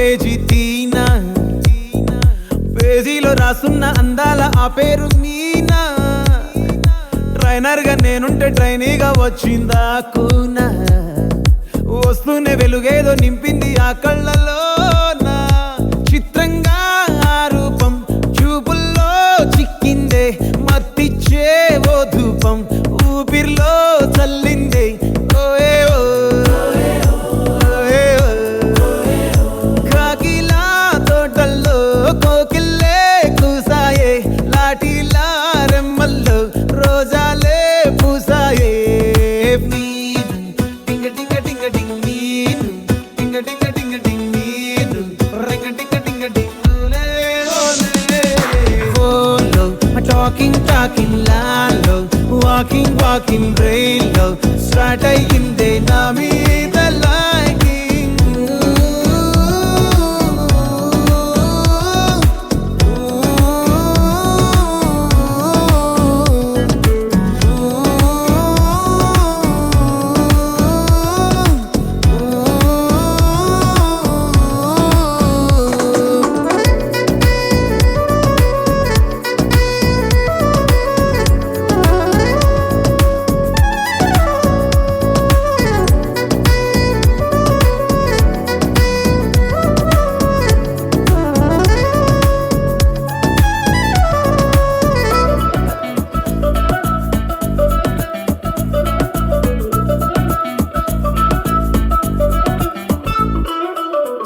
Page తీనా, పేజీలో రాసున్న అందాల ఆ పేరు మీనా. ట్రైనర్ గా నేనుంటే ట్రైనీగా వచ్చిందా కూనా, వస్తూనే వెలుగేదో నింపింది ఆ కళ్ళలో. చిత్రంగా ఆ రూపం చూపుల్లో చిక్కిందే, మత్తిచ్చే ఓ ధూపం ఊపిరిలో చల్లిందే. ఓయే ఓ కాకిలా తోటల్లో కోకిల్లే కూసాయే, లాఠీలా రెమ్మల్లో రోజాలే పూసాయే. టింగ టింగ టింగ టింగ్ నీరు, టింగ టింగ టింగ టింగ్ నీరు, రింగ టింగ టింగ టింగులే ఓలే. ఫోన్లో టాకింగ్ లాలో, వాకింగ్ బ్రెయిన్లో స్టార్ట్ అయ్యిందే నా మీద లైకింగ్.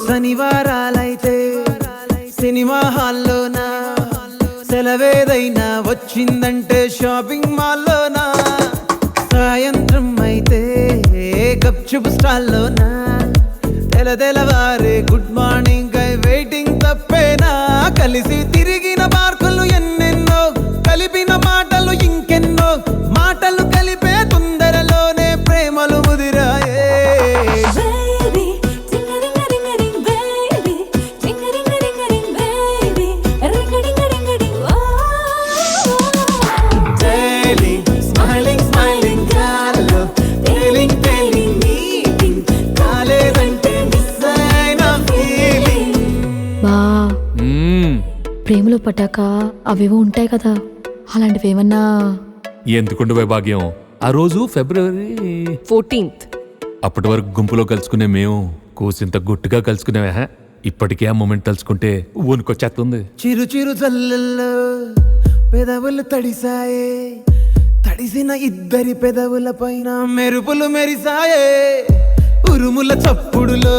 శనివారాలైతే సినిమా హాల్లోనా, సెలవేదైనా వచ్చిందంటే షాపింగ్ మాల్లోనా, సాయంత్రం అయితే గప్చుప్ స్టాల్లోనా, తెలవారే గుడ్ మార్నింగ్ కై వెయిటింగ్ తప్పేనా. కలిసి తిరిగిన పార్కులు ఎన్నెన్నో, కలిపిన మాటలు ఇంకెన్నో, మాటలు కలిపే తొందరలోనే ప్రేమలు ముదిరాయే. ప్రేమలో పట్టాక అవేవో ఉంటాయి కదా, అలాంటివి ఏమన్నా? ఎందుకుంటే భాగ్యం, ఆ రోజు February 14th. అప్పటి వరకు గుంపులో కలుసుకునే మేము కూసింత గుట్టుగా కలుసుకునేవా. ఇప్పటికే ఆ మూమెంట్ తలుచుకుంటే ఊనుకొచ్చేస్తుంది. చిరు చిరు జల్లల్లో పెదవులు తడిసాయే, తడిసిన ఇద్దరి పెదవుల పైన మెరుపులు మెరిసాయే. ఉరుముల చప్పుడులో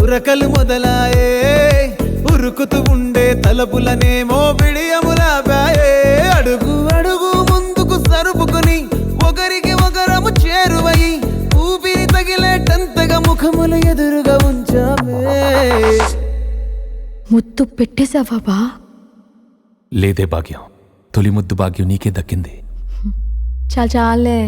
ఉరకలు మొదలాయే, ఉరుకుతూ ఉండే తలపులనేమో బిడియములాపాయే. అడుగు అడుగు ముందుకు సరుపుకుని ఒకరికి ఒకరము చేరువై, ఊపిరి తగిలేటంతగా ముఖములు ఎదురుగా ఉంచామే. ముద్దు పెట్టేశావా బా? లేదే భాగ్యం, తొలి ముద్దు భాగ్యం నీకే దక్కింది. చాలే.